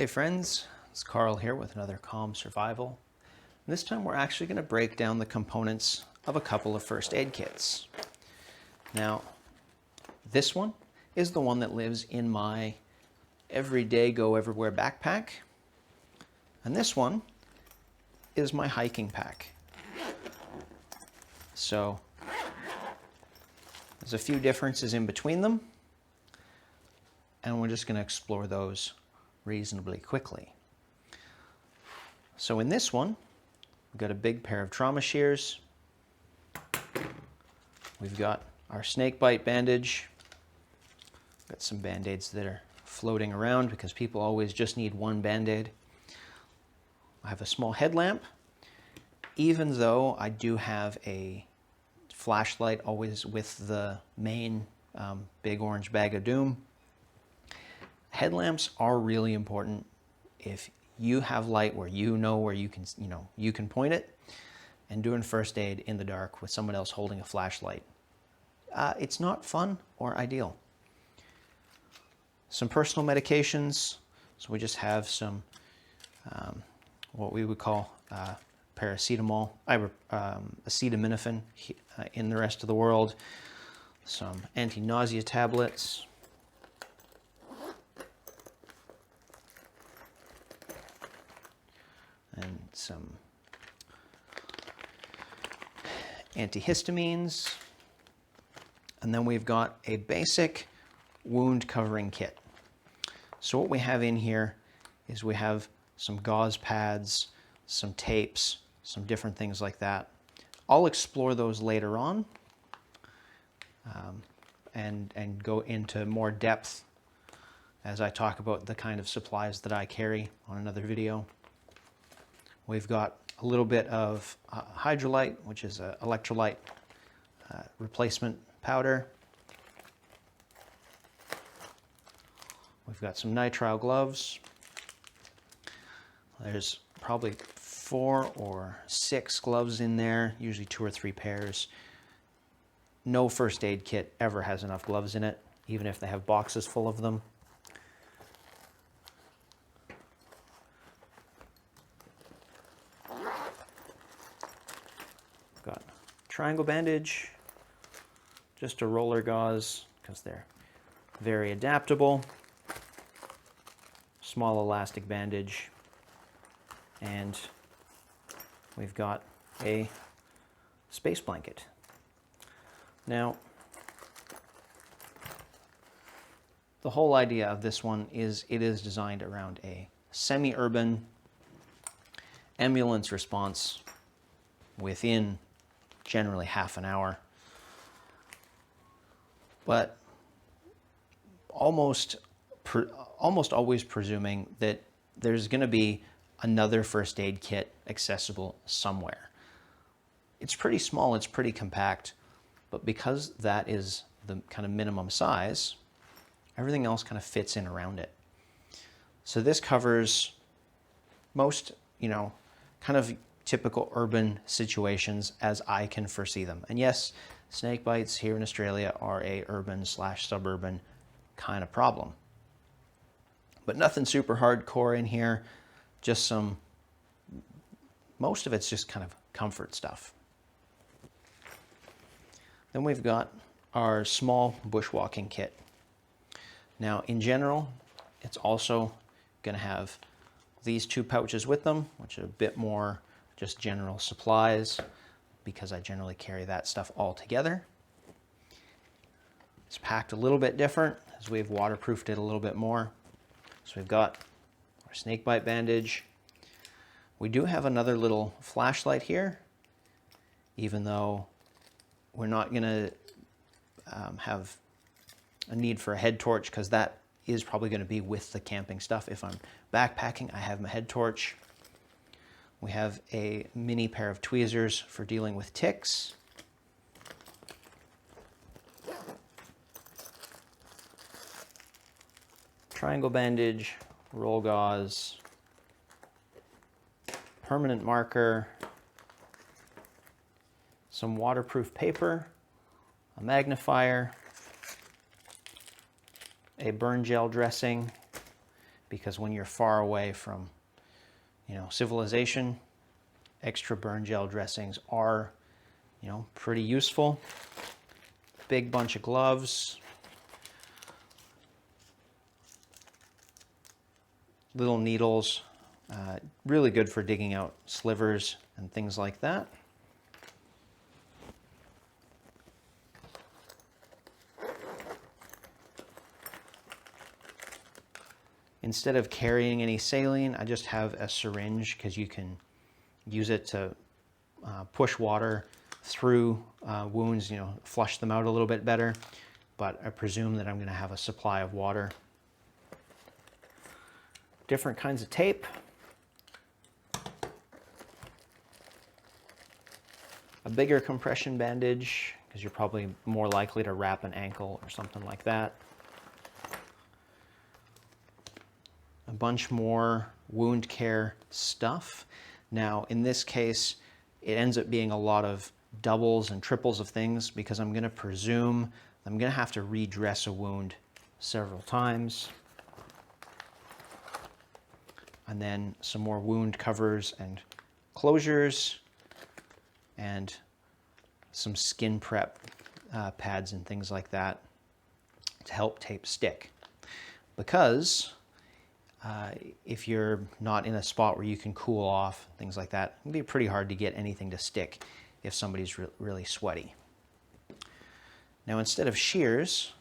Hey friends, it's Carl here with another Calm Survival. This time we're actually going to break down the components of a couple of first aid kits. Now, this one is the one that lives in my everyday go everywhere backpack, and this one is my hiking pack. So there's a few differences in between them, and we're just going to explore those reasonably quickly. So in this one, we've got a big pair of trauma shears. We've got our snake bite bandage. Got some band-aids that are floating around because people always just need one band-aid. I have a small headlamp, even though I do have a flashlight always with the main big orange bag of doom. Headlamps are really important. If you have light where you know where you can point it, and doing first aid in the dark with someone else holding a flashlight, it's not fun or ideal. Some personal medications. So we just have some what we would call paracetamol, acetaminophen in the rest of the world. Some anti-nausea tablets. And some antihistamines. And then we've got a basic wound covering kit. So what we have in here is we have some gauze pads, some tapes, some different things like that. I'll explore those later on and go into more depth as I talk about the kind of supplies that I carry on another video. We've got a little bit of hydrolyte, which is an electrolyte replacement powder. We've got some nitrile gloves. There's probably 4 or 6 gloves in there, usually 2 or 3 pairs. No first aid kit ever has enough gloves in it, even if they have boxes full of them. Got triangle bandage, just a roller gauze because they're very adaptable. Small elastic bandage, and we've got a space blanket. Now, the whole idea of this one is it is designed around a semi-urban ambulance response within generally half an hour, but almost always presuming that there's going to be another first aid kit accessible somewhere. It's pretty small, it's pretty compact, but because that is the kind of minimum size, everything else kind of fits in around it. So this covers most, kind of typical urban situations as I can foresee them. And yes, snake bites here in Australia are a urban/suburban kind of problem. But nothing super hardcore in here, just most of it's just kind of comfort stuff. Then we've got our small bushwalking kit. Now, in general, it's also going to have these 2 pouches with them, which are a bit more just general supplies, because I generally carry that stuff all together. It's packed a little bit different as we've waterproofed it a little bit more. So we've got our snake bite bandage. We do have another little flashlight here, even though we're not going to have a need for a head torch, because that is probably going to be with the camping stuff. If I'm backpacking, I have my head torch. We have a mini pair of tweezers for dealing with ticks. Triangle bandage, roll gauze, permanent marker, some waterproof paper, a magnifier, a burn gel dressing, because when you're far away from, civilization, extra burn gel dressings are, pretty useful. Big bunch of gloves. Little needles, really good for digging out slivers and things like that. Instead of carrying any saline, I just have a syringe because you can use it to push water through wounds, flush them out a little bit better. But I presume that I'm going to have a supply of water. Different kinds of tape. A bigger compression bandage, because you're probably more likely to wrap an ankle or something like that. A bunch more wound care stuff. Now, in this case, it ends up being a lot of doubles and triples of things because I'm going to presume I'm going to have to redress a wound several times. And then some more wound covers and closures, and some skin prep pads and things like that to help tape stick. Because if you're not in a spot where you can cool off, things like that, it'd be pretty hard to get anything to stick if somebody's really sweaty. Now, instead of shears,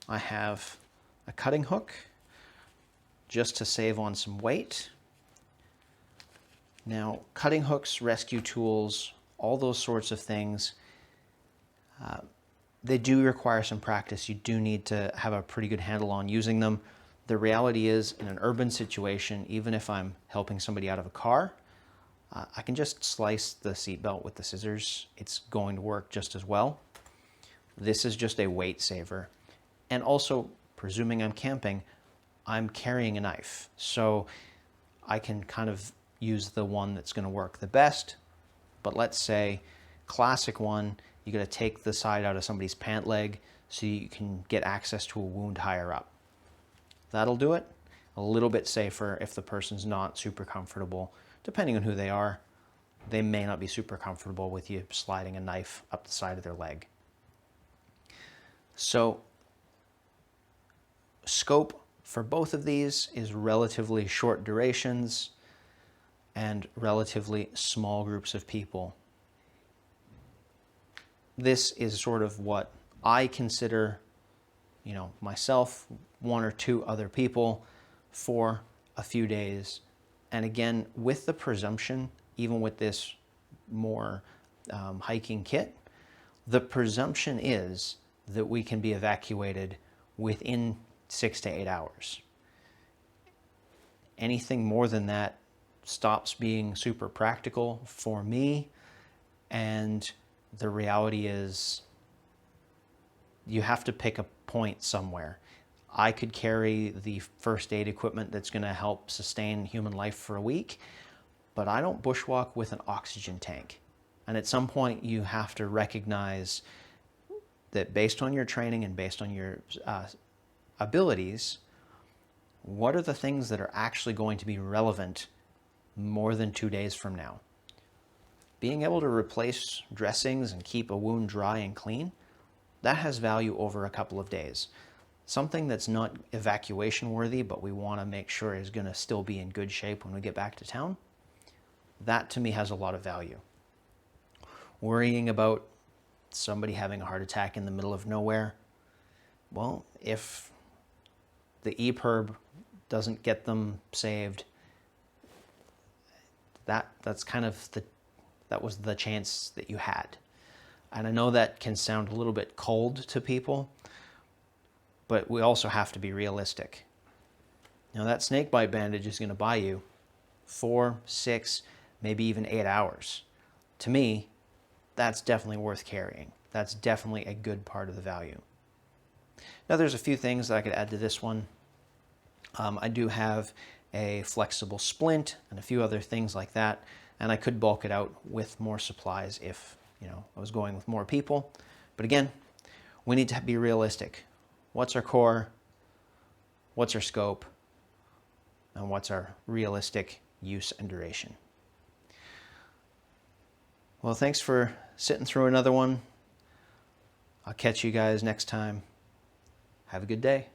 I have a cutting hook just to save on some weight. Now, cutting hooks, rescue tools, all those sorts of things, they do require some practice. You do need to have a pretty good handle on using them. The reality is, in an urban situation, even if I'm helping somebody out of a car, I can just slice the seatbelt with the scissors. It's going to work just as well. This is just a weight saver. And also, presuming I'm camping, I'm carrying a knife. So I can kind of use the one that's going to work the best. But let's say, classic one, you got to take the side out of somebody's pant leg so you can get access to a wound higher up. That'll do it. A little bit safer if the person's not super comfortable. Depending on who they are, they may not be super comfortable with you sliding a knife up the side of their leg. So, scope for both of these is relatively short durations and relatively small groups of people. This is sort of what I consider, myself, one or two other people for a few days. And again, with the presumption, even with this more hiking kit, the presumption is that we can be evacuated within 6 to 8 hours. Anything more than that stops being super practical for me, and the reality is you have to pick a point somewhere. I could carry the first aid equipment that's going to help sustain human life for a week, but I don't bushwalk with an oxygen tank. And at some point you have to recognize that based on your training and based on your abilities, what are the things that are actually going to be relevant more than 2 days from now? Being able to replace dressings and keep a wound dry and clean, that has value over a couple of days. Something that's not evacuation worthy, but we want to make sure is going to still be in good shape when we get back to town, that to me has a lot of value. Worrying about somebody having a heart attack in the middle of nowhere, well, if the EPIRB doesn't get them saved, that's kind of that was the chance that you had. And I know that can sound a little bit cold to people, but we also have to be realistic. Now, that snake bite bandage is going to buy you 4, 6, maybe even 8 hours. To me, that's definitely worth carrying. That's definitely a good part of the value. Now, there's a few things that I could add to this one. I do have a flexible splint and a few other things like that, and I could bulk it out with more supplies if I was going with more people. But again, we need to be realistic. What's our core? what's our scope, and what's our realistic use and duration. Well, thanks for sitting through another one. I'll catch you guys next time. Have a good day.